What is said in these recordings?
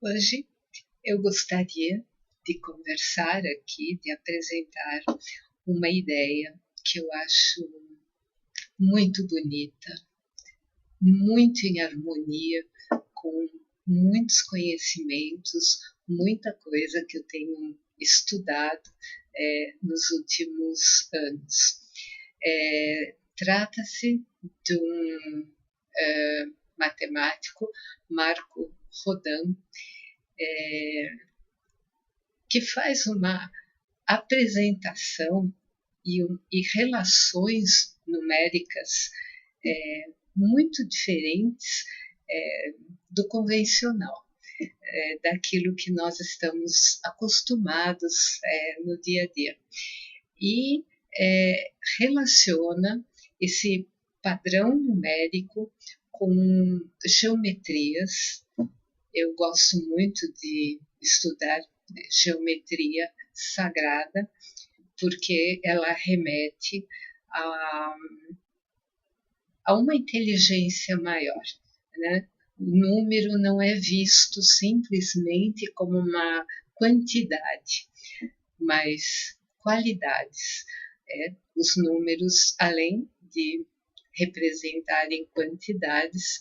Hoje eu gostaria de conversar aqui, de apresentar uma ideia que eu acho muito bonita, muito em harmonia com muitos conhecimentos, muita coisa que eu tenho estudado nos últimos anos. Trata-se de um matemático, Marco Rodin, que faz uma apresentação e relações numéricas muito diferentes do convencional, daquilo que nós estamos acostumados no dia a dia. E relaciona esse padrão numérico com geometrias. Eu gosto muito de estudar geometria sagrada, porque ela remete a uma inteligência maior, né? O número não é visto simplesmente como uma quantidade, mas qualidades. Os números, além de representarem quantidades,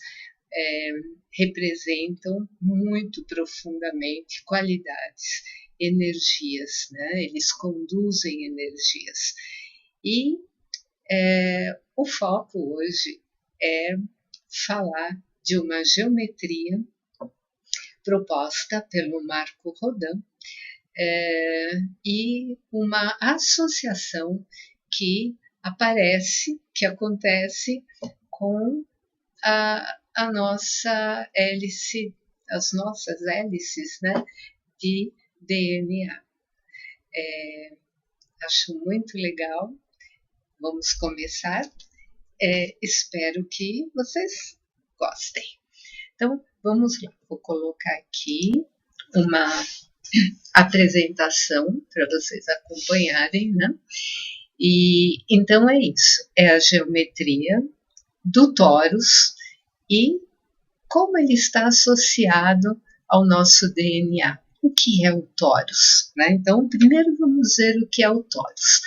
representam muito profundamente qualidades, energias, né? Eles conduzem energias. E o foco hoje é falar de uma geometria proposta pelo Marco Rodin e uma associação que acontece com a nossa hélice, as nossas hélices, né, de DNA. Acho muito legal. Vamos começar. Espero que vocês gostem. Então, vamos lá. Vou colocar aqui uma apresentação para vocês acompanharem, né? E então é isso. É a geometria do torus e como ele está associado ao nosso DNA. O que é o torus? Né? Então, primeiro vamos ver o que é o torus.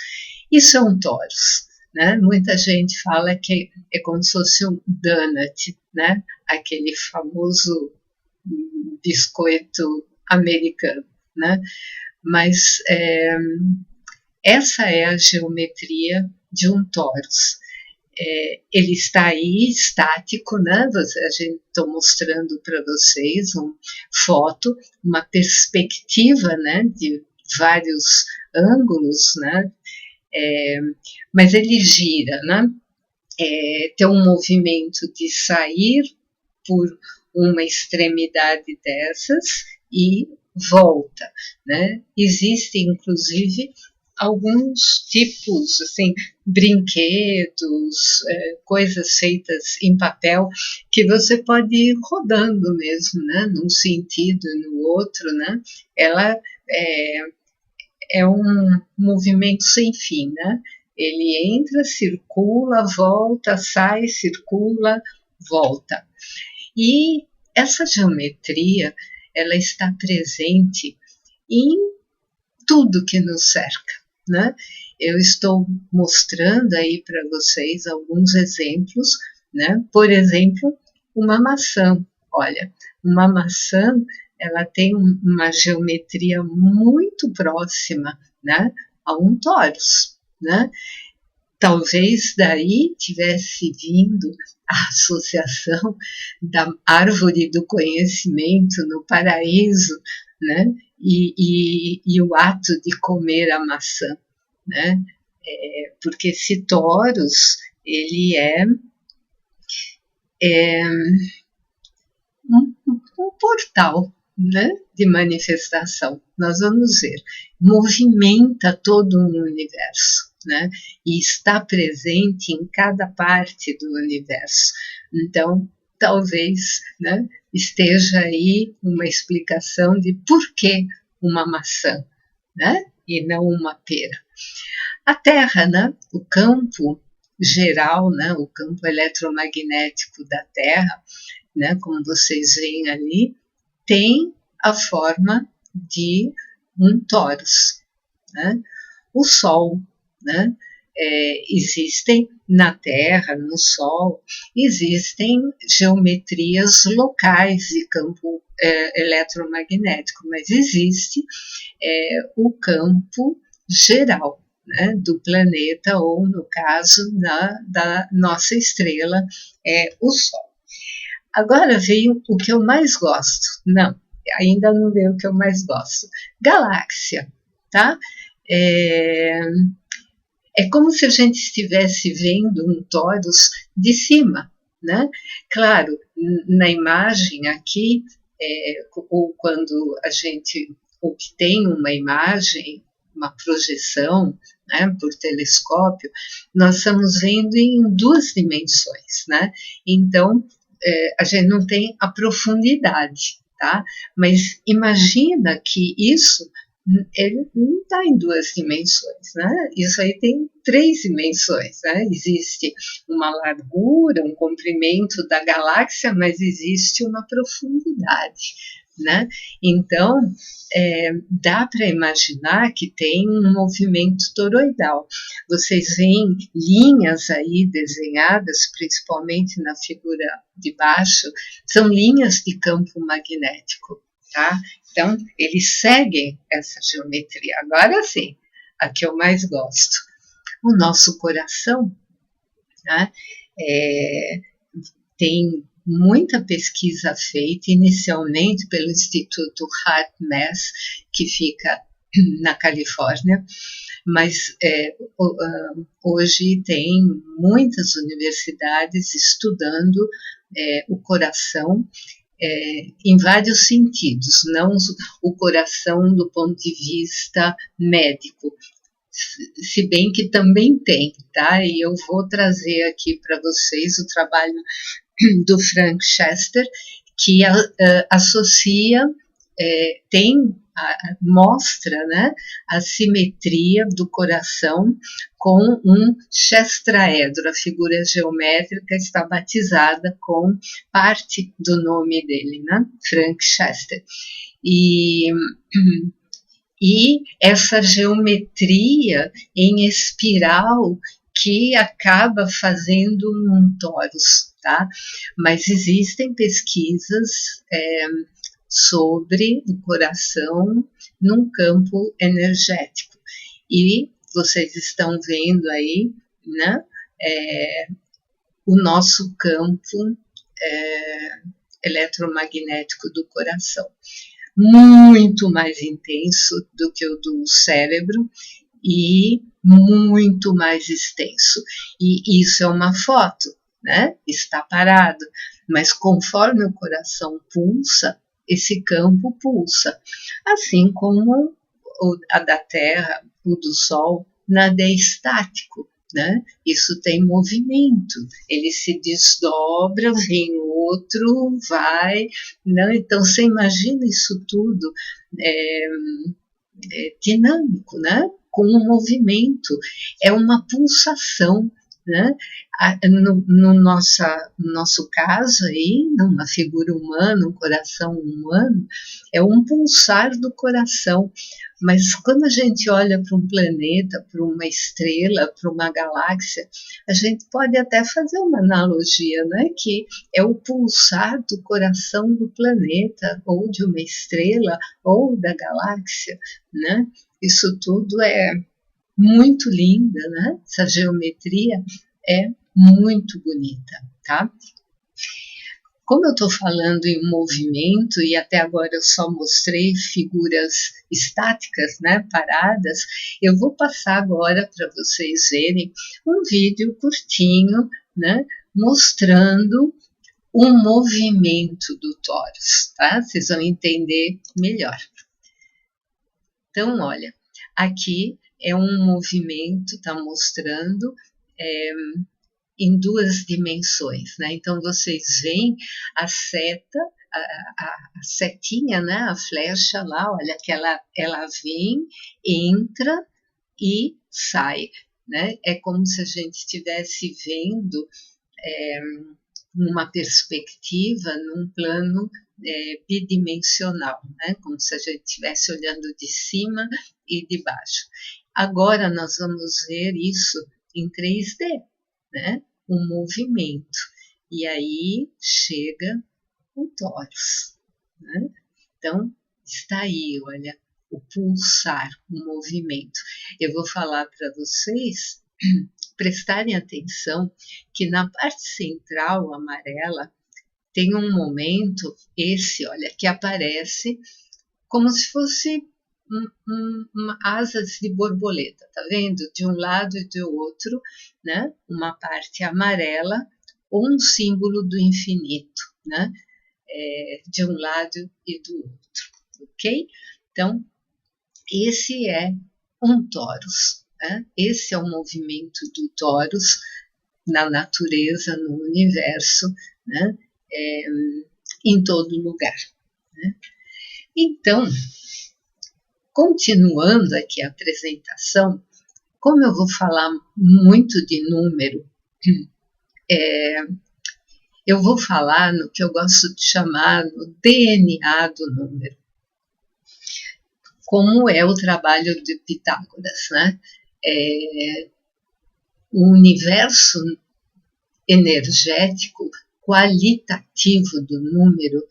Isso é um torus, né? Muita gente fala que é como se fosse um donut, né? Aquele famoso biscoito americano, né? Mas essa é a geometria de um torus. Ele está aí estático, né? Estou mostrando para vocês uma foto, uma perspectiva, né? De vários ângulos, né? Mas ele gira, né? Tem um movimento de sair por uma extremidade dessas e volta, né? Existem, inclusive, alguns tipos, assim, brinquedos, coisas feitas em papel, que você pode ir rodando mesmo, né? Num sentido e no outro, né? Ela é um movimento sem fim, né? Ele entra, circula, volta, sai, circula, volta. E essa geometria, ela está presente em tudo que nos cerca, né? Eu estou mostrando aí para vocês alguns exemplos, né? Por exemplo, uma maçã. Olha, uma maçã, ela tem uma geometria muito próxima, né, a um torus, né? Talvez daí tivesse vindo a associação da árvore do conhecimento no paraíso, né? E o ato de comer a maçã, né? Porque esse torus, ele é um portal, né, de manifestação. Nós vamos ver, movimenta todo um universo, né, e está presente em cada parte do universo. Então, talvez, né, esteja aí uma explicação de por que uma maçã, né, e não uma pera. A Terra, né, o campo geral, né, o campo eletromagnético da Terra, né, como vocês veem ali, tem a forma de um torus, né? O Sol, né? Existem na Terra, no Sol, existem geometrias locais de campo eletromagnético, mas existe o campo geral, né, do planeta, ou no caso da nossa estrela, o Sol. Agora veio o que eu mais gosto. Não, ainda não veio o que eu mais gosto. Galáxia, tá? É como se a gente estivesse vendo um torus de cima, né? Claro, na imagem aqui, ou quando a gente obtém uma imagem, uma projeção, né, por telescópio, nós estamos vendo em 2 dimensões, né? Então, a gente não tem a profundidade, tá? Mas imagina que isso ele não está em 2 dimensões, né? Isso aí tem 3 dimensões, né? Existe uma largura, um comprimento da galáxia, mas existe uma profundidade, né? Então, dá para imaginar que tem um movimento toroidal. Vocês veem linhas aí desenhadas, principalmente na figura de baixo, são linhas de campo magnético, tá? Então, eles seguem essa geometria. Agora sim, a que eu mais gosto. O nosso coração, né, tem muita pesquisa feita, inicialmente pelo Instituto HeartMath, que fica na Califórnia, mas hoje tem muitas universidades estudando o coração, em vários sentidos, não o coração do ponto de vista médico, se bem que também tem, tá? E eu vou trazer aqui para vocês o trabalho do Frank Chester, que associa, mostra, né, a simetria do coração com um chestraedro. A figura geométrica está batizada com parte do nome dele, né, Frank Chester. E essa geometria em espiral que acaba fazendo um torus, tá? Mas existem pesquisas sobre o coração num campo energético. E vocês estão vendo aí, né, o nosso campo eletromagnético do coração. Muito mais intenso do que o do cérebro e muito mais extenso. E isso é uma foto, né? Está parado. Mas conforme o coração pulsa, esse campo pulsa. Assim como a da Terra, o do Sol, nada é estático, né? Isso tem movimento, ele se desdobra, vem outro, vai, né? Então você imagina isso tudo dinâmico, né? Com um movimento, é uma pulsação, né? No nosso caso aí, numa figura humana, um coração humano, é um pulsar do coração. Mas quando a gente olha para um planeta, para uma estrela, para uma galáxia, a gente pode até fazer uma analogia, né? Que é o pulsar do coração do planeta, ou de uma estrela, ou da galáxia, né? Isso tudo é muito linda, né? Essa geometria é muito bonita, tá? Como eu estou falando em movimento, e até agora eu só mostrei figuras estáticas, né, paradas, eu vou passar agora para vocês verem um vídeo curtinho, né, mostrando o movimento do torus, tá? Vocês vão entender melhor. Então, olha, aqui é um movimento, está mostrando em 2 dimensões, né? Então, vocês veem a seta, a setinha, né? A flecha lá, olha, que ela vem, entra e sai, né? É como se a gente estivesse vendo numa perspectiva, num plano bidimensional, né? Como se a gente estivesse olhando de cima e de baixo. Agora nós vamos ver isso em 3D, né? Um movimento. E aí chega o tórax, né? Então, está aí, olha, o pulsar, o movimento. Eu vou falar para vocês prestarem atenção que na parte central amarela tem um momento, olha, que aparece como se fosse asas de borboleta, tá vendo? De um lado e do outro, né? Uma parte amarela ou um símbolo do infinito, né? De um lado e do outro, ok? Então, esse é um torus, né? Esse é o movimento do torus na natureza, no universo, né? Em todo lugar, né? Então, continuando aqui a apresentação, como eu vou falar muito de número, eu vou falar no que eu gosto de chamar no DNA do número, como é o trabalho de Pitágoras, né? O universo energético qualitativo do número,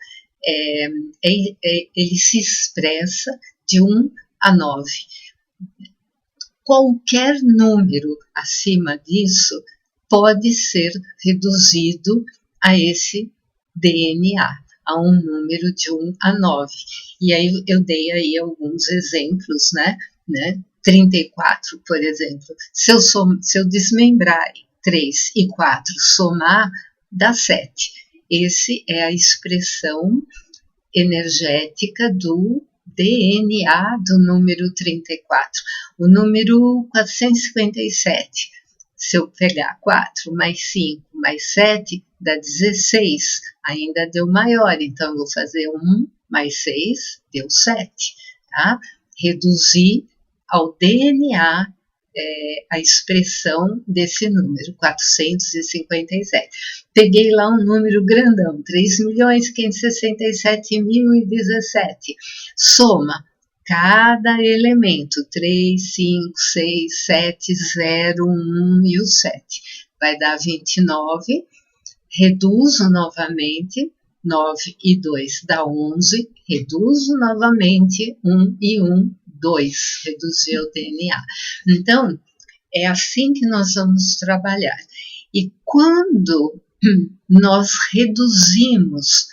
ele se expressa de 1 a 9. Qualquer número acima disso pode ser reduzido a esse DNA, a um número de 1 a 9. E aí eu dei aí alguns exemplos, né? 34, por exemplo. Se eu desmembrar 3 e 4, somar, dá 7. Esse é a expressão energética do DNA do número 34. O número 457, se eu pegar 4 mais 5 mais 7, dá 16, ainda deu maior, então eu vou fazer 1 mais 6, deu 7, tá? Reduzir ao DNA a expressão desse número, 457. Peguei lá um número grandão, 3.567.017. Soma cada elemento, 3, 5, 6, 7, 0, 1 e o 7. Vai dar 29. Reduzo novamente, 9 e 2 dá 11. Reduzo novamente, 1 e 1, 2. Reduzir o DNA. Então, é assim que nós vamos trabalhar. E quando nós reduzimos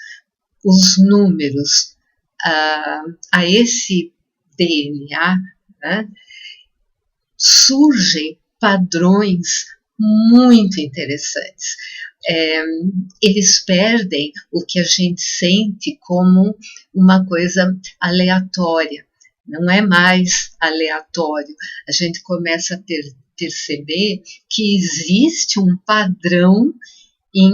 os números a esse DNA, né, surgem padrões muito interessantes. Eles perdem o que a gente sente como uma coisa aleatória. Não é mais aleatório. A gente começa a perceber que existe um padrão em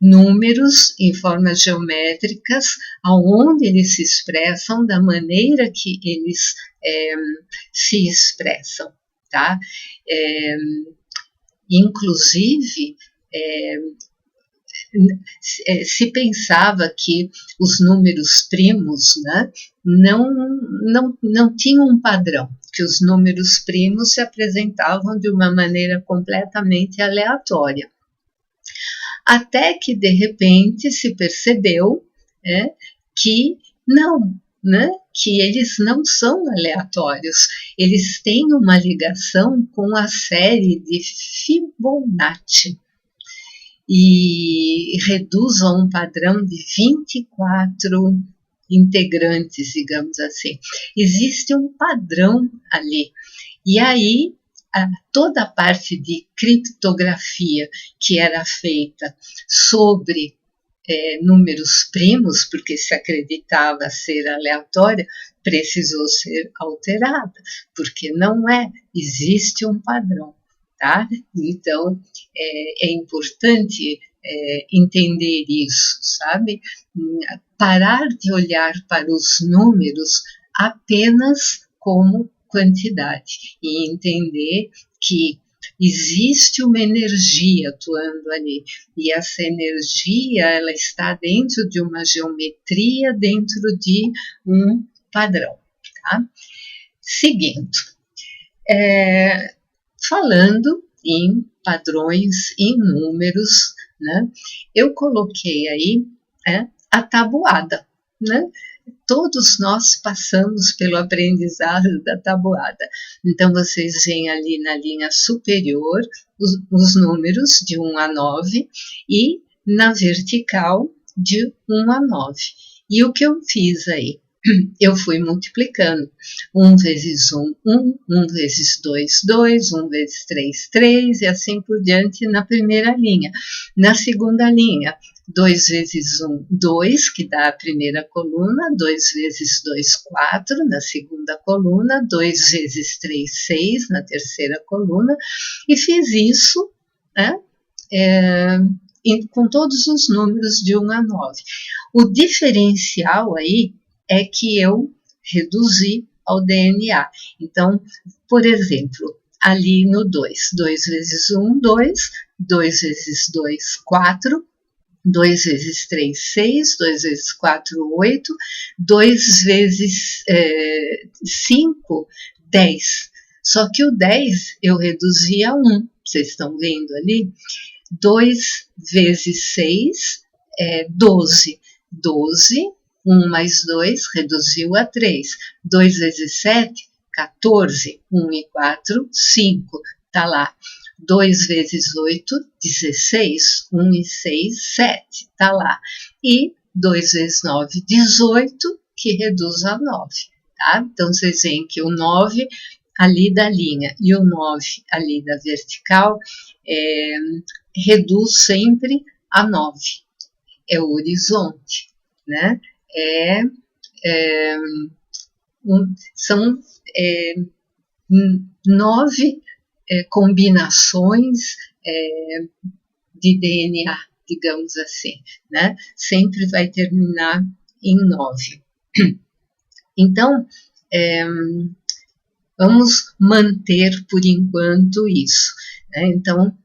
números, em formas geométricas, aonde eles se expressam da maneira que eles se expressam, tá? Inclusive, se pensava que os números primos, né, não tinham um padrão, que os números primos se apresentavam de uma maneira completamente aleatória. Até que, de repente, se percebeu que não, né, que eles não são aleatórios, eles têm uma ligação com a série de Fibonacci e reduz a um padrão de 24 integrantes, digamos assim. Existe um padrão ali. E aí, toda a parte de criptografia que era feita sobre números primos, porque se acreditava ser aleatória, precisou ser alterada, porque não existe um padrão, tá? Então, é importante entender isso, sabe? Parar de olhar para os números apenas como quantidade e entender que existe uma energia atuando ali, e essa energia, ela está dentro de uma geometria, dentro de um padrão, tá? Seguindo, falando em padrões, em números, né? Eu coloquei aí a tabuada, né? Todos nós passamos pelo aprendizado da tabuada. Então, vocês veem ali na linha superior os números de 1 a 9 e na vertical de 1 a 9. E o que eu fiz aí? Eu fui multiplicando. 1 vezes 1, 1, 1 vezes 2, 2, 1 vezes 3, 3, e assim por diante na primeira linha. Na segunda linha, 2 vezes 1, 2, que dá a primeira coluna, 2 vezes 2, 4, na segunda coluna, 2 vezes 3, 6, na terceira coluna, e fiz isso, né, com todos os números de 1 a 9. O diferencial aí é que eu reduzi ao DNA. Então, por exemplo, ali no 2, 2 vezes 1, 2, 2 vezes 2, 4, 2 vezes 3, 6, 2 vezes 4, 8, 2 vezes 5, 10. Só que o 10 eu reduzi a 1, vocês estão vendo ali? 2 vezes 6 é 12, 12, 1 mais 2 reduziu a 3, 2 vezes 7, 14, 1 e 4, 5, tá lá. 2 vezes 8, 16, 1 e 6, 7, tá lá. E 2 vezes 9, 18, que reduz a 9, tá? Então, vocês veem que o 9 ali da linha e o 9 ali da vertical reduz sempre a 9. É o horizonte, né? São 9 combinações de DNA, digamos assim, né? Sempre vai terminar em 9. Então, vamos manter por enquanto isso, né? Então,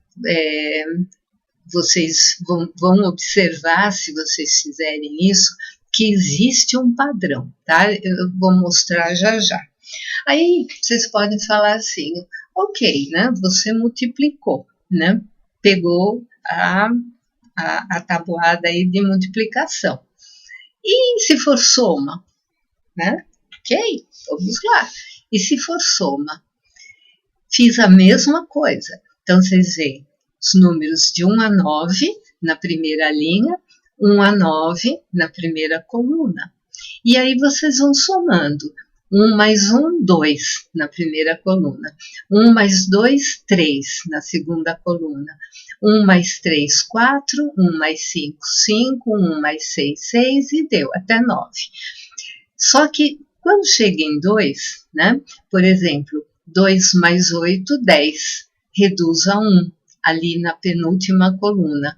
vocês vão observar, se vocês fizerem isso, que existe um padrão, tá? Eu vou mostrar já já. Aí, vocês podem falar assim, ok, né? Você multiplicou, né? Pegou a tabuada aí de multiplicação. E se for soma, né? Ok, vamos lá. E se for soma? Fiz a mesma coisa. Então, vocês veem os números de 1 a 9 na primeira linha, 1 a 9 na primeira coluna. E aí vocês vão somando. 1 mais 1, 2 na primeira coluna. 1 mais 2, 3 na segunda coluna. 1 mais 3, 4. 1 mais 5, 5. 1 mais 6, 6 e deu até 9. Só que quando chega em 2, né? Por exemplo, 2 mais 8, 10. Reduz a 1 ali na penúltima coluna.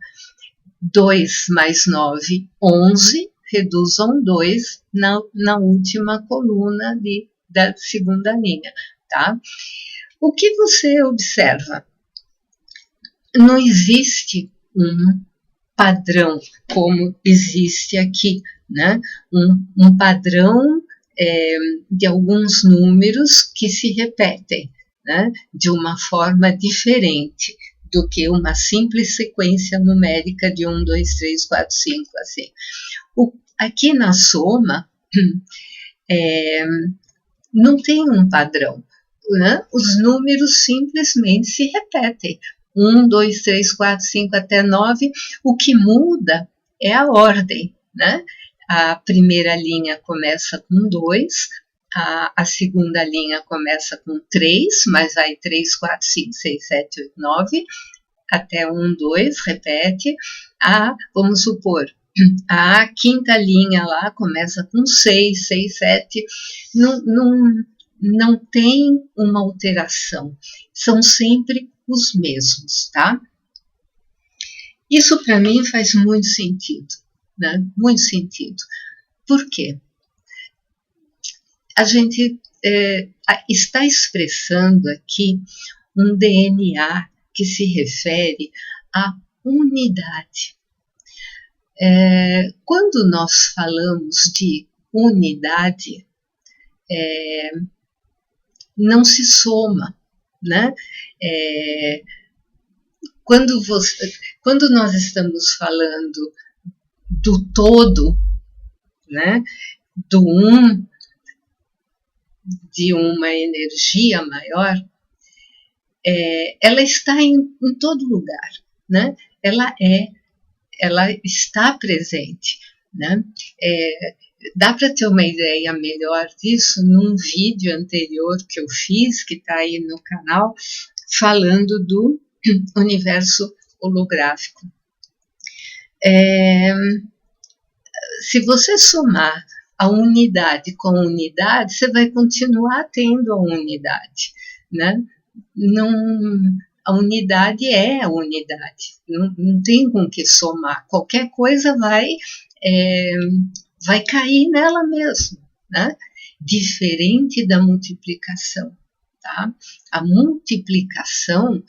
2 mais 9, 11. Reduz a um 2 na última coluna da segunda linha, tá? O que você observa? Não existe um padrão como existe aqui, né? Um padrão de alguns números que se repetem, né? De uma forma diferente do que uma simples sequência numérica de 1, 2, 3, 4, 5, assim. Aqui na soma, não tem um padrão, né? Os números simplesmente se repetem. 1, 2, 3, 4, 5 até 9. O que muda é a ordem, né? A primeira linha começa com 2, a segunda linha começa com 3, mas vai 3, 4, 5, 6, 7, 8, 9, até 1, 2, repete. Vamos supor, a quinta linha lá começa com 6, 6, 7, não tem uma alteração, são sempre os mesmos, tá? Isso para mim faz muito sentido, né? Muito sentido. Por quê? A gente está expressando aqui um DNA que se refere à unidade. Quando nós falamos de unidade, não se soma, né? Quando nós estamos falando do todo, né? Do de uma energia maior, ela está em todo lugar, né? Ela está presente, né? Dá para ter uma ideia melhor disso num vídeo anterior que eu fiz, que está aí no canal, falando do universo holográfico. Se você somar a unidade com a unidade, você vai continuar tendo a unidade, né? A unidade é a unidade, não tem com que somar. Qualquer coisa vai cair nela mesmo, né? Diferente da multiplicação, tá? A multiplicação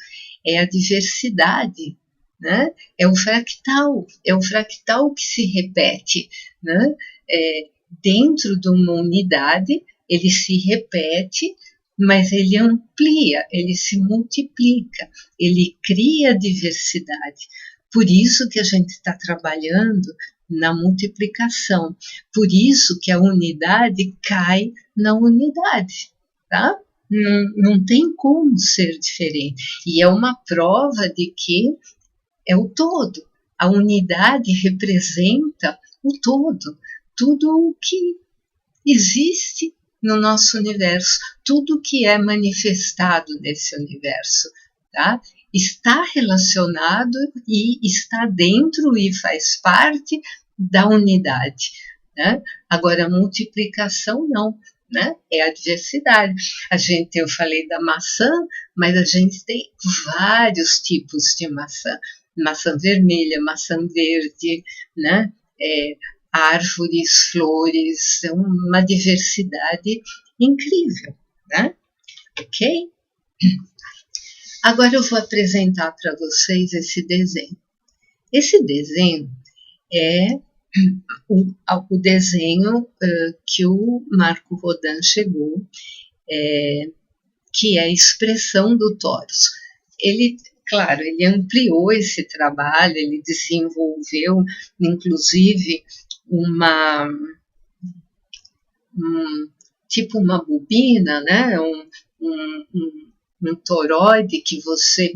é a diversidade, né? É o fractal que se repete, né? Dentro de uma unidade, ele se repete, mas ele amplia, ele se multiplica, ele cria diversidade. Por isso que a gente está trabalhando na multiplicação, por isso que a unidade cai na unidade, tá? Não tem como ser diferente. E é uma prova de que é o todo. A unidade representa o todo, tudo o que existe no nosso universo, tudo que é manifestado nesse universo, tá? Está relacionado e está dentro e faz parte da unidade, né? Agora, a multiplicação não, né? É a diversidade. Eu falei da maçã, mas a gente tem vários tipos de maçã. Maçã vermelha, maçã verde, né? Árvores, flores, uma diversidade incrível, né? Ok? Agora eu vou apresentar para vocês esse desenho. Esse desenho é o desenho que o Marco Rodin chegou, que é a expressão do torus. Claro, ele ampliou esse trabalho, ele desenvolveu, inclusive, tipo uma bobina, né? Um toroide que você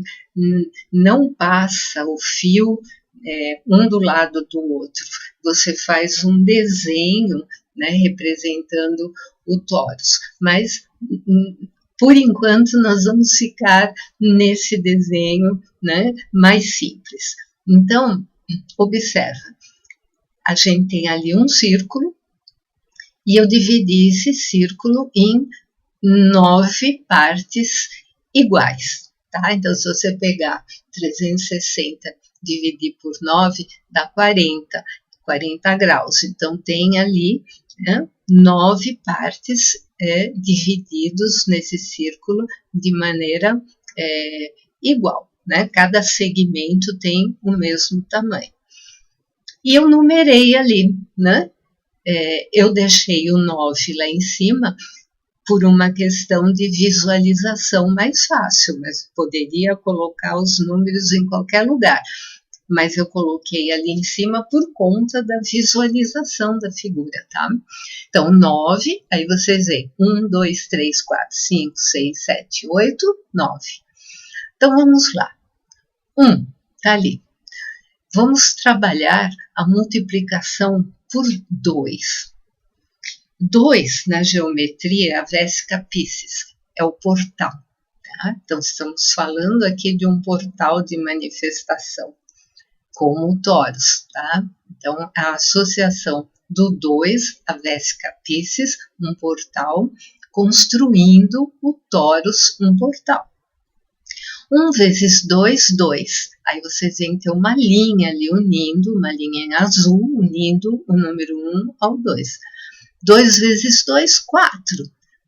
não passa o fio um do lado do outro. Você faz um desenho, né, representando o torus. Mas, por enquanto, nós vamos ficar nesse desenho, né, mais simples. Então, observa. A gente tem ali um círculo e eu dividi esse círculo em 9 partes iguais, tá? Então, se você pegar 360, dividir por 9, dá 40 graus. Então, tem ali, né, 9 partes divididos nesse círculo de maneira igual, né? Cada segmento tem o mesmo tamanho. E eu numerei ali, né? Eu deixei o 9 lá em cima por uma questão de visualização mais fácil, mas poderia colocar os números em qualquer lugar. Mas eu coloquei ali em cima por conta da visualização da figura, tá? Então, 9, aí vocês veem, 1, 2, 3, 4, 5, 6, 7, 8, 9. Então, vamos lá. 1, tá ali. Vamos trabalhar a multiplicação por 2. 2, na geometria, é a Vesica Piscis, é o portal. Tá? Então, estamos falando aqui de um portal de manifestação, como o torus. Tá? Então, a associação do 2, a Vesica Piscis, um portal, construindo o torus, um portal. 1 vezes 2, 2. Aí vocês veem que tem uma linha ali unindo, uma linha em azul, unindo o número 1 ao 2. 2 vezes 2, 4.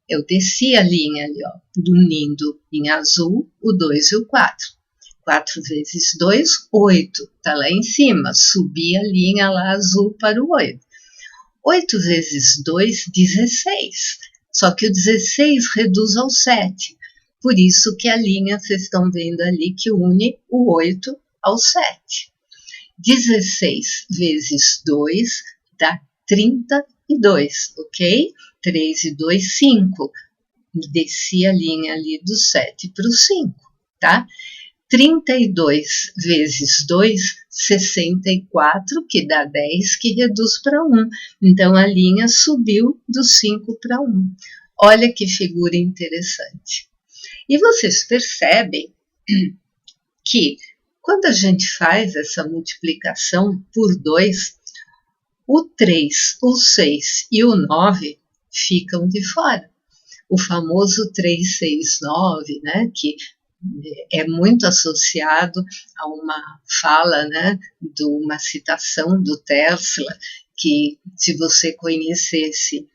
eu desci a linha ali, ó, unindo em azul o 2 e o 4. 4 vezes 2, 8, está lá em cima, subi a linha lá azul para o 8. 8 vezes 2, 16, só que o 16 reduz ao 7, por isso que a linha, vocês estão vendo ali, que une o 8 ao 7. 16 vezes 2 dá 32, ok? 3 e 2, 5. Desci a linha ali do 7 para o 5, tá? 32 vezes 2, 64, que dá 10, que reduz para 1. Então, a linha subiu do 5 para 1. Olha que figura interessante. E vocês percebem que, quando a gente faz essa multiplicação por 2, o 3, o 6 e o 9 ficam de fora. O famoso 369, né, que é muito associado a uma fala, né, de uma citação do Tesla, que se você conhecesse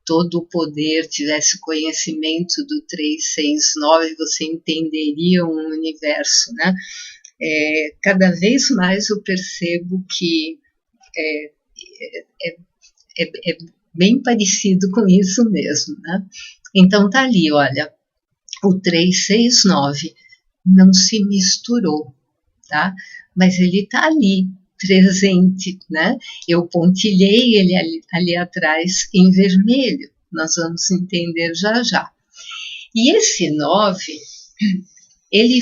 todo o poder, tivesse conhecimento do 369, você entenderia um universo, né? Cada vez mais eu percebo que é bem parecido com isso mesmo, né? Então tá ali, olha, o 369 não se misturou, tá? Mas ele tá ali, presente, né? Eu pontilhei ele ali atrás em vermelho, nós vamos entender já já. E esse 9, ele,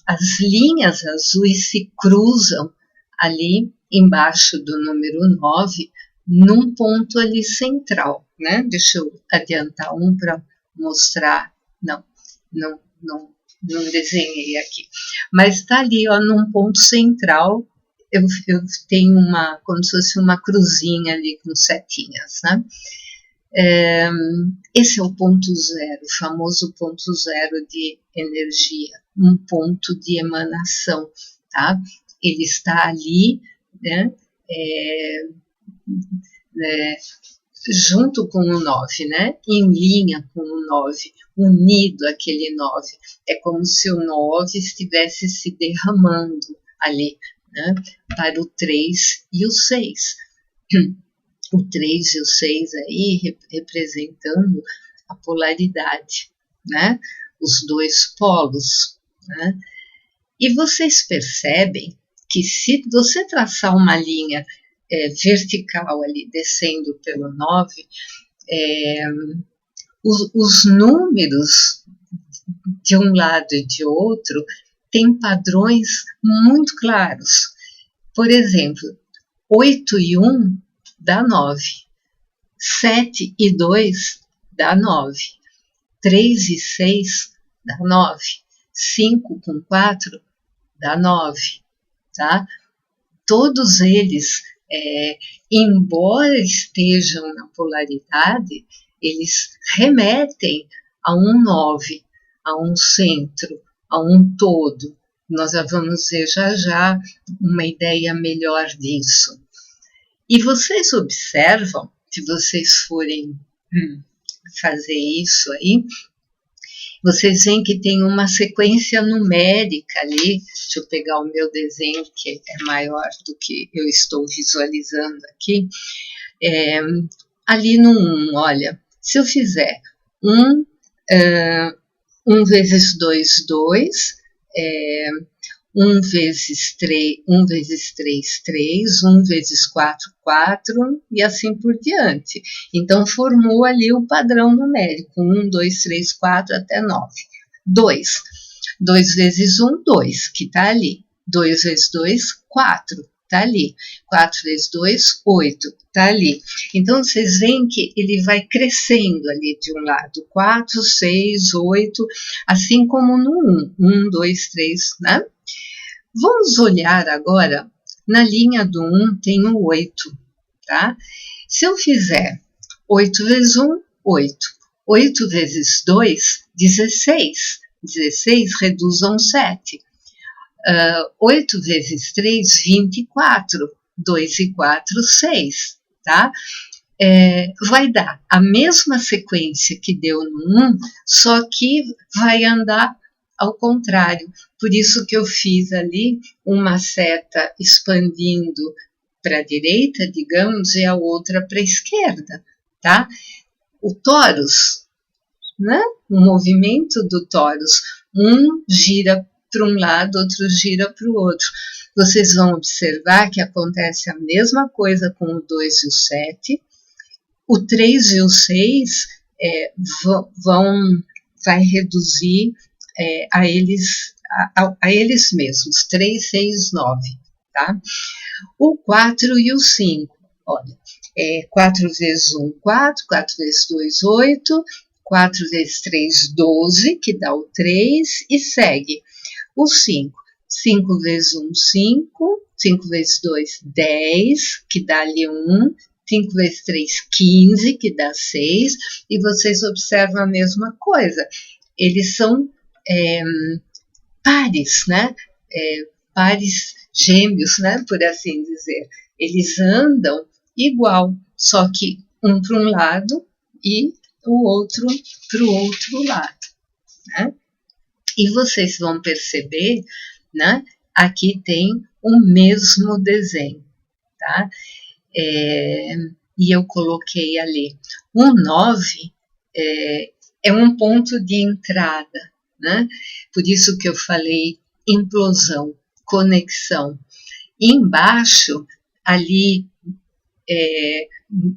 as linhas azuis se cruzam ali embaixo do número 9, num ponto ali central, né? Deixa eu adiantar um para mostrar. Não desenhei aqui. Mas está ali, ó, num ponto central, eu tenho como se fosse uma cruzinha ali com setinhas, né? Esse é o ponto zero, o famoso ponto zero de energia, um ponto de emanação, tá? Ele está ali, né? Junto com o 9, né? Em linha com o 9, unido aquele 9. É como se o 9 estivesse se derramando ali, né? Para o 3 e o 6. O 3 e o 6 aí representando a polaridade, né? Os dois polos, né? E vocês percebem que se você traçar uma linha vertical ali, descendo pelo 9, os números de um lado e de outro têm padrões muito claros. Por exemplo, 8 e 1 dá 9, 7 e 2 dá 9, 3 e 6 dá 9, 5 com 4 dá 9, tá? Todos eles, embora estejam na polaridade, eles remetem a um 9, a um centro, a um todo. Nós já vamos ver já uma ideia melhor disso. E vocês observam, se vocês forem fazer isso aí, vocês veem que tem uma sequência numérica ali. Deixa eu pegar o meu desenho, que é maior do que eu estou visualizando aqui. Ali no 1, olha, se eu fizer 1 vezes 2, 2, 1 vezes 3, 1 vezes 3, 3, 1 vezes 4, 4, e assim por diante. Então, formou ali o padrão numérico, 1, 2, 3, 4, até 9. 2. 2 vezes 1, 2, que está ali. 2 vezes 2, 4, está ali. 4 vezes 2, 8, está ali. Então, vocês veem que ele vai crescendo ali de um lado. 4, 6, 8, assim como no 1. 1, 2, 3, né? Vamos olhar agora, na linha do 1 tem o 8, tá? Se eu fizer 8 vezes 1, 8. 8 vezes 2, 16. 16 reduz a um 7. 8 vezes 3, 24. 2 e 4, 6, tá? vai dar a mesma sequência que deu no 1, só que vai andar ao contrário. Por isso que eu fiz ali uma seta expandindo para a direita, digamos, e a outra para a esquerda, tá? O torus, né? O movimento do torus, um gira para um lado, outro gira para o outro. Vocês vão observar que acontece a mesma coisa com o 2 e o 7. O 3 e o 6 vai reduzir a eles mesmos, 3, 6, 9, tá? O 4 e o 5, olha, 4 vezes 1, 4, 4 vezes 2, 8, 4 vezes 3, 12, que dá o 3, e segue. O 5, 5 vezes 1, 5, 5 vezes 2, 10, que dá ali 1, 5 vezes 3, 15, que dá 6, e vocês observam a mesma coisa. Eles são pares, né? Pares gêmeos, né? Por assim dizer. Eles andam igual, só que um para um lado e o outro para o outro lado, né? E vocês vão perceber, né? Aqui tem o mesmo desenho, tá? E eu coloquei ali. O 9 é um ponto de entrada, né? Por isso que eu falei implosão, conexão. E embaixo, ali,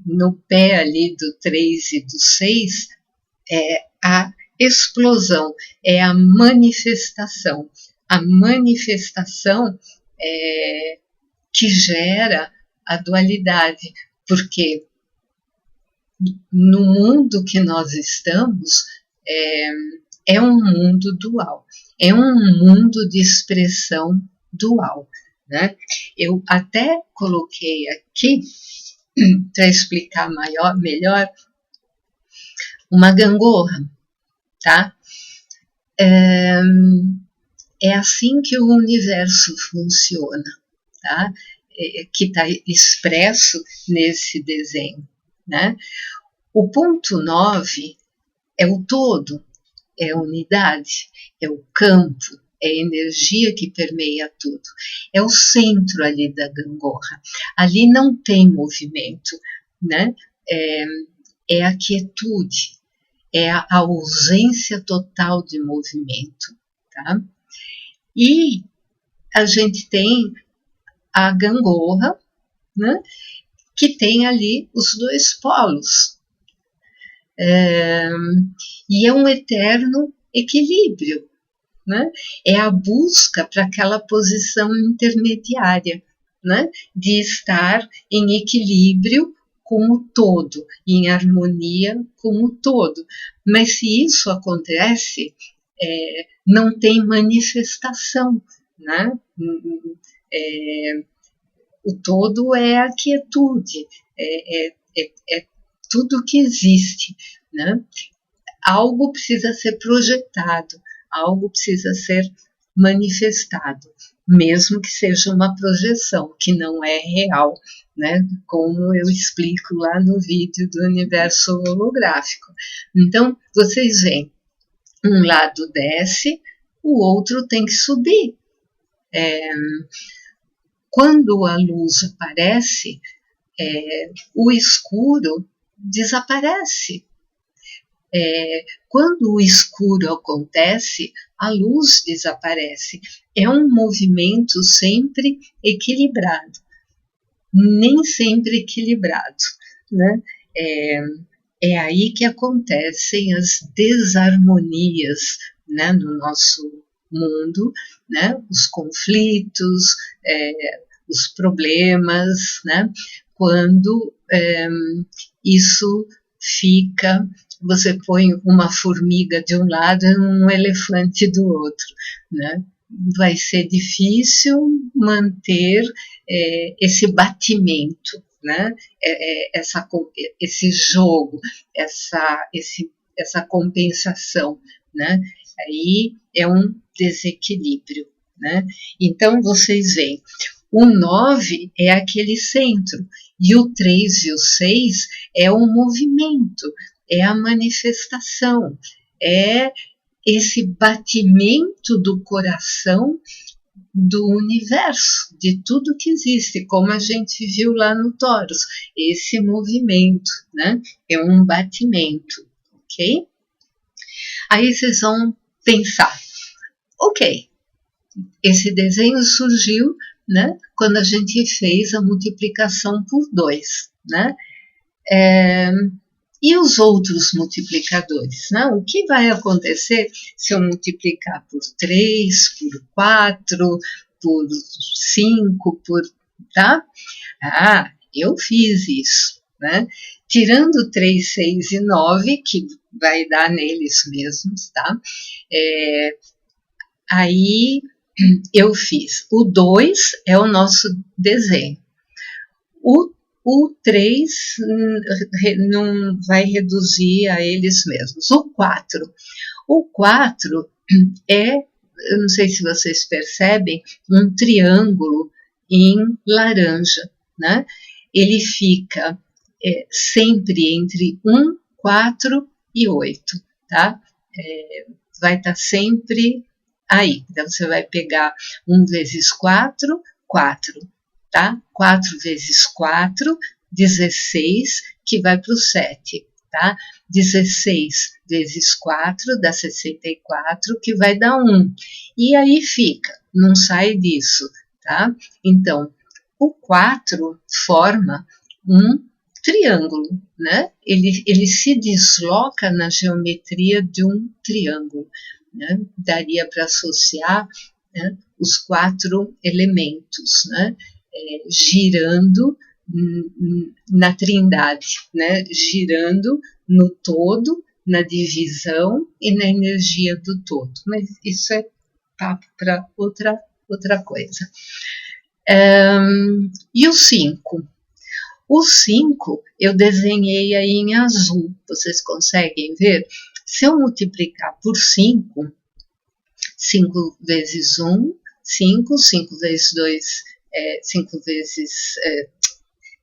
no pé ali do 3 e do 6, é a explosão, é a manifestação. A manifestação que gera a dualidade, porque no mundo que nós estamos é um mundo dual, é um mundo de expressão dual, né? Eu até coloquei aqui, para explicar melhor, uma gangorra, tá? É assim que o universo funciona, tá? Que está expresso nesse desenho, né? O ponto 9 é o todo, é a unidade, é o campo, é a energia que permeia tudo. É o centro ali da gangorra. Ali não tem movimento, né? É a quietude, é a ausência total de movimento, tá? E a gente tem a gangorra, né? Que tem ali os dois polos. E é um eterno equilíbrio, né? É a busca para aquela posição intermediária, né? De estar em equilíbrio com o todo, em harmonia com o todo. Mas se isso acontece, não tem manifestação, né? O todo é a quietude, é tudo que existe, né? Algo precisa ser projetado, algo precisa ser manifestado, mesmo que seja uma projeção, que não é real, né? Como eu explico lá no vídeo do universo holográfico. Então, vocês veem, um lado desce, o outro tem que subir. Quando a luz aparece, o escuro desaparece. Quando o escuro acontece, a luz desaparece. É um movimento sempre equilibrado, nem sempre equilibrado, né? É aí que acontecem as desarmonias, né, no nosso mundo, né? Os conflitos, os problemas, né? Quando isso fica, você põe uma formiga de um lado e um elefante do outro, né? Vai ser difícil manter esse batimento, né? Esse jogo, essa compensação, né? Aí é um desequilíbrio, né? Então vocês veem, O 9 é aquele centro, e o 3 e o 6 é o movimento, é a manifestação, é esse batimento do coração do universo, de tudo que existe, como a gente viu lá no Taurus, esse movimento, né? É um batimento, ok? Aí vocês vão pensar, ok, esse desenho surgiu, né, quando a gente fez a multiplicação por 2, né? E os outros multiplicadores, né? O que vai acontecer se eu multiplicar por 3, por 4, por 5, tá? Ah, eu fiz isso, né? Tirando 3, 6 e 9, que vai dar neles mesmos, tá? Aí eu fiz. O 2 é o nosso desenho. O 3 não vai reduzir a eles mesmos. O 4 é, eu não sei se vocês percebem, um triângulo em laranja, né? Ele fica sempre entre 1, 4 e 8, tá? Vai estar sempre aí. Então, você vai pegar 1 vezes 4, 4, tá? 4 vezes 4, 16, que vai para o 7, tá? 16 vezes 4 dá 64, que vai dar 1. E aí fica, não sai disso, tá? Então, o 4 forma um triângulo, né? Ele se desloca na geometria de um triângulo, né? Daria para associar, né, os 4 elementos, né? Girando na trindade, né? Girando no todo, na divisão e na energia do todo. Mas isso é papo para outra coisa. E o 5? O 5 eu desenhei aí em azul, vocês conseguem ver? Se eu multiplicar por 5, 5 vezes 1, 5, 5 vezes 2, 5 vezes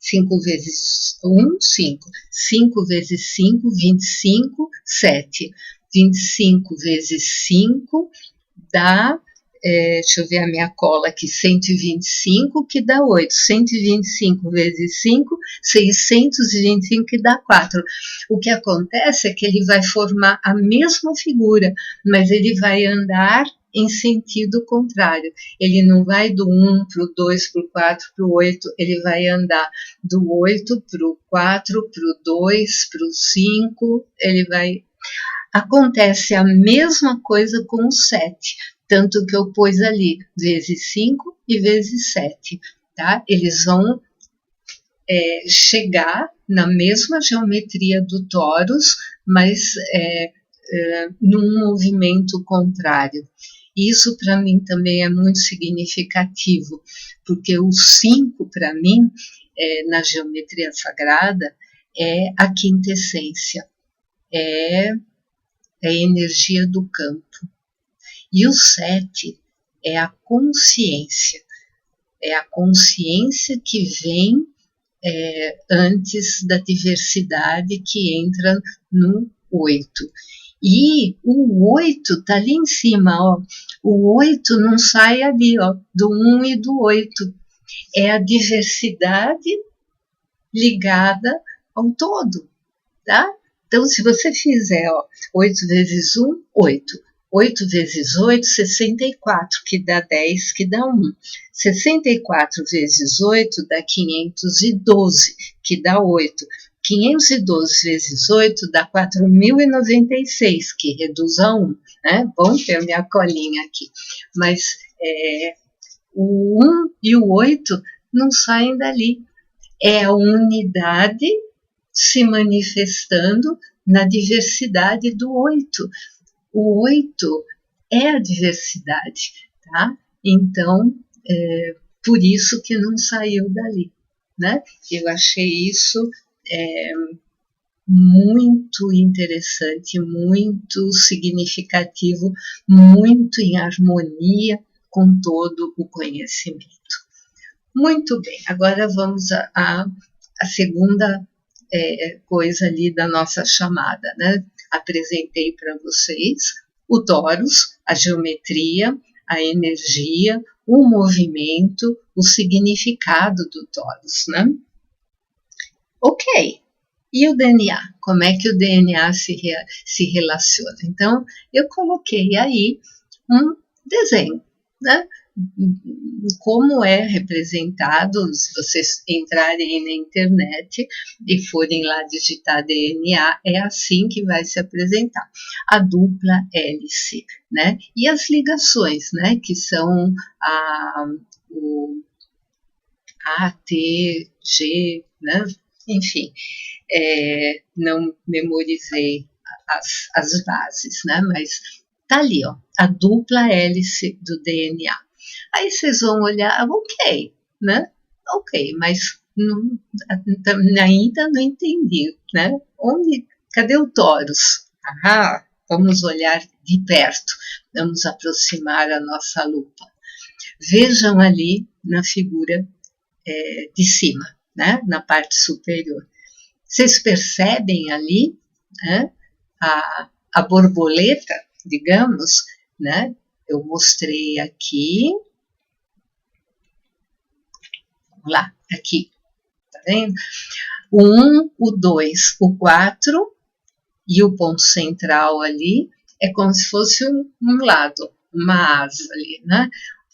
5 vezes 1, 5. 5 vezes 5, 25, 7. 25 vezes 5 dá, deixa eu ver a minha cola aqui, 125, que dá 8. 125 vezes 5, 625, que dá 4. O que acontece é que ele vai formar a mesma figura, mas ele vai andar em sentido contrário. Ele não vai do 1 para o 2, para o 4, para o 8, ele vai andar do 8 para o 4, para o 2, para o 5, ele vai... Acontece a mesma coisa com o 7, tanto que eu pus ali vezes 5 e vezes 7, tá? Eles vão chegar na mesma geometria do Taurus, mas num movimento contrário. Isso para mim também é muito significativo, porque o 5 para mim, na geometria sagrada, é a quintessência, é a energia do campo. E o 7 é a consciência que vem antes da diversidade que entra no 8. E o 8 está ali em cima, ó. O 8 não sai ali, ó, do 1 e do 8. É a diversidade ligada ao todo, tá? Então, se você fizer, ó, 8 vezes 1, 8. 8 vezes 8, 64, que dá 10, que dá 1. 64 vezes 8 dá 512, que dá 8. 512 vezes 8 dá 4.096, que reduz a 1. Né? Bom ter a minha colinha aqui. Mas o 1 e o 8 não saem dali. É a unidade se manifestando na diversidade do 8. O 8 é a diversidade, tá? Então, por isso que não saiu dali, né? Eu achei isso muito interessante, muito significativo, muito em harmonia com todo o conhecimento. Muito bem, agora vamos à segunda coisa ali da nossa chamada, né? Apresentei para vocês o torus, a geometria, a energia, o movimento, o significado do torus, né? Ok. E o DNA? Como é que o DNA se relaciona? Então, eu coloquei aí um desenho, né? Como é representado, se vocês entrarem na internet e forem lá digitar DNA, é assim que vai se apresentar. A dupla hélice, né? E as ligações, né? Que são o A, T, G, né? Enfim, não memorizei as bases, né? Mas tá ali, ó, a dupla hélice do DNA. Aí vocês vão olhar, ok, né? Ok, mas não, ainda não entendi, né? Cadê o torus? Ah, vamos olhar de perto, vamos aproximar a nossa lupa. Vejam ali na figura de cima, né? Na parte superior. Vocês percebem ali, né? A borboleta, digamos, né? Eu mostrei aqui. Vamos lá, aqui. Tá vendo? O 1, o 2, o 4 e o ponto central ali é como se fosse um lado, uma asa ali, né?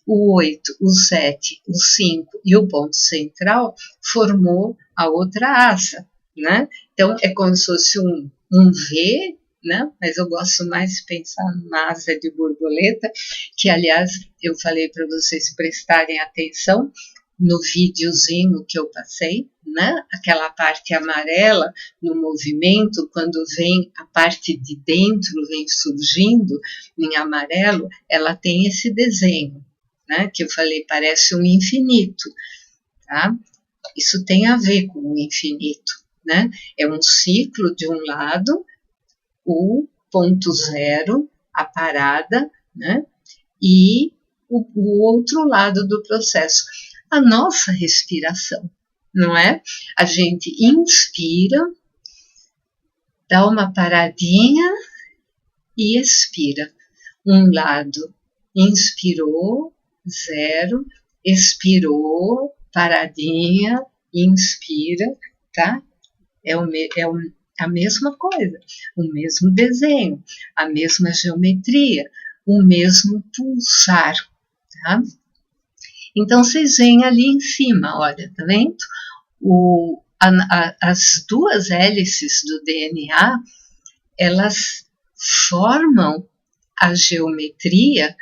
O 8, o 7, o 5 e o ponto central formou a outra asa, né? Então, é como se fosse um V, né? Mas eu gosto mais de pensar numa asa de borboleta, que, aliás, eu falei para vocês prestarem atenção no videozinho que eu passei, né? Aquela parte amarela no movimento, quando vem a parte de dentro, vem surgindo em amarelo, ela tem esse desenho, né? Que eu falei, parece um infinito, tá? Isso tem a ver com o infinito, né? É um ciclo de um lado, o ponto zero, a parada, né? E o outro lado do processo, a nossa respiração, não é? A gente inspira, dá uma paradinha e expira. Um lado inspirou, zero, expirou, paradinha, inspira, tá? A mesma coisa, o mesmo desenho, a mesma geometria, o mesmo pulsar, tá? Então, vocês veem ali em cima, olha, tá vendo? As duas hélices do DNA, elas formam a geometria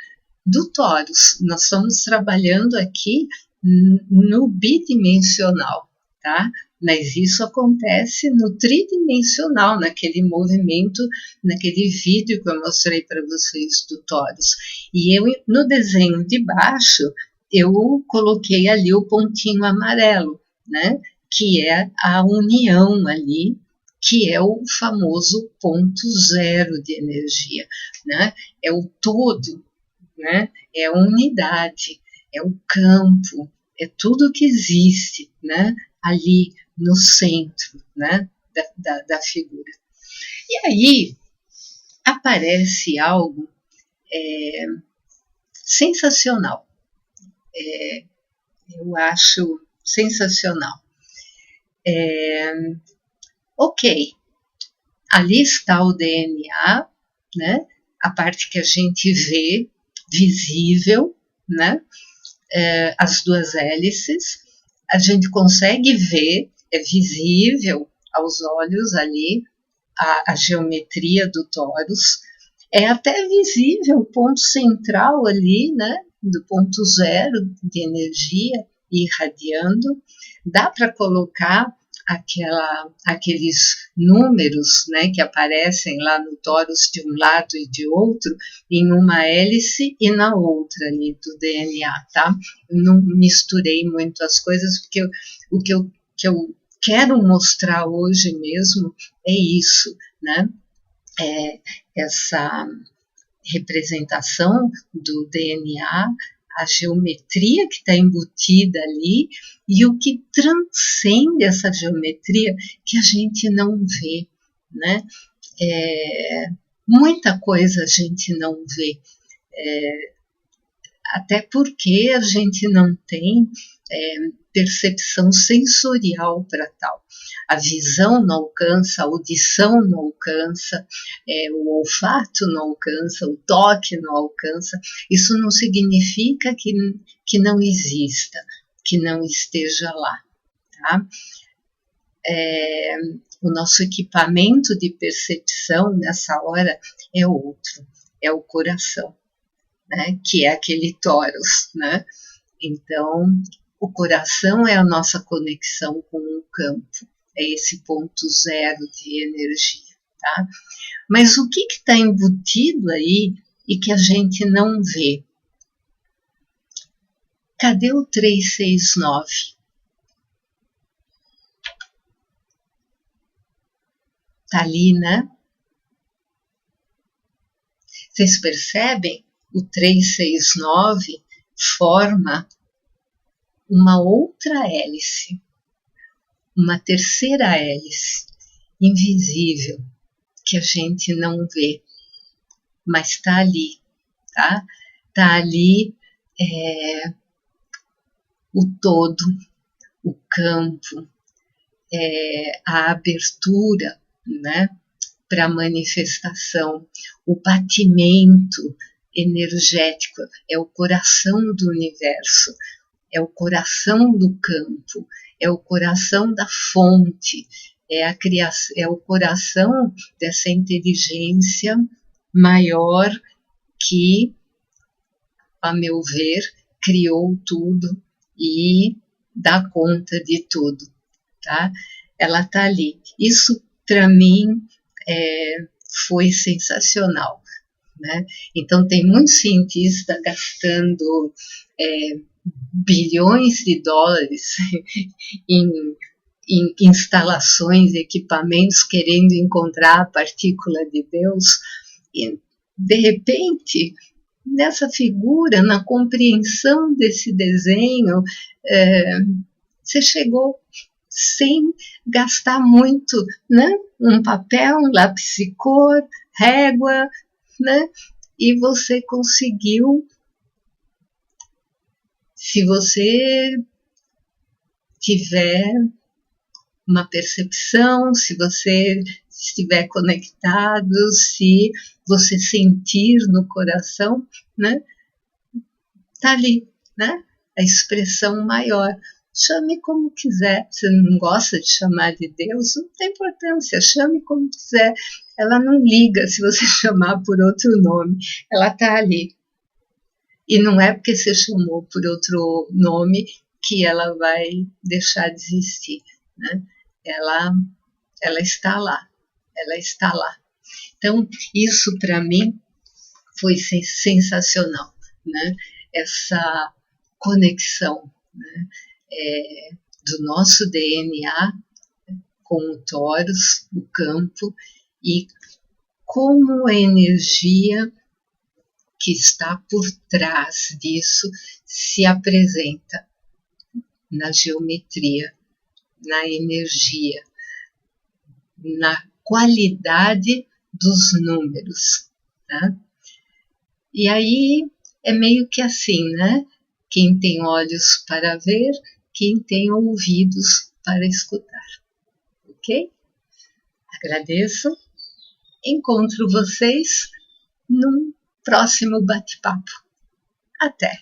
do torus. Nós estamos trabalhando aqui no bidimensional, tá? Mas isso acontece no tridimensional, naquele movimento, naquele vídeo que eu mostrei para vocês do torus. E eu, no desenho de baixo, eu coloquei ali o pontinho amarelo, né? Que é a união ali, que é o famoso ponto zero de energia, né? É o todo, né? É a unidade, é o campo, é tudo que existe, né? Ali no centro, né? Da figura. E aí aparece algo sensacional. Eu acho sensacional. Ok, ali está o DNA, né? A parte que a gente vê, visível, né? As duas hélices, a gente consegue ver, é visível aos olhos ali, a geometria do torus, é até visível o ponto central ali, né? Do ponto zero de energia irradiando, dá para colocar aqueles números, né, que aparecem lá no torus de um lado e de outro, em uma hélice e na outra ali do DNA, tá? Não misturei muito as coisas, porque o que eu quero mostrar hoje mesmo é isso, né? Essa representação do DNA a geometria que está embutida ali e o que transcende essa geometria que a gente não vê, né? Muita coisa a gente não vê, até porque a gente não tem percepção sensorial para tal. A visão não alcança, a audição não alcança, o olfato não alcança, o toque não alcança. Isso não significa que não exista, que não esteja lá, tá? O nosso equipamento de percepção nessa hora é outro, é o coração, né? Que é aquele torus, né? Então, o coração é a nossa conexão com o campo, é esse ponto zero de energia, tá? Mas o que está embutido aí e que a gente não vê? Cadê o 369? Tá ali, né? Vocês percebem? O 369 forma uma outra hélice, uma terceira hélice, invisível, que a gente não vê, mas está ali, tá? Está ali o todo, o campo, a abertura, né, para a manifestação, o batimento energético, é o coração do universo, é o coração do campo, é o coração da fonte, é o coração dessa inteligência maior que, a meu ver, criou tudo e dá conta de tudo, tá? Ela tá ali. Isso, para mim, foi sensacional, né? Então, tem muito cientista gastando bilhões de dólares em instalações, equipamentos, querendo encontrar a partícula de Deus, e, de repente, nessa figura, na compreensão desse desenho, você chegou sem gastar muito, né? Um papel, um lápis de cor, régua, né? E você conseguiu, se você tiver uma percepção, se você estiver conectado, se você sentir no coração, né? Tá ali, né? A expressão maior. Chame como quiser. Você não gosta de chamar de Deus? Não tem importância. Chame como quiser. Ela não liga se você chamar por outro nome. Ela tá ali. E não é porque você chamou por outro nome que ela vai deixar de existir, né? Ela está lá. Ela está lá. Então, isso para mim foi sensacional, né? Essa conexão, né? Do nosso DNA com o torus, o campo, e como a energia que está por trás disso se apresenta na geometria, na energia, na qualidade dos números, tá? E aí é meio que assim, né? Quem tem olhos para ver, quem tem ouvidos para escutar, ok? Agradeço. Encontro vocês num próximo bate-papo. Até!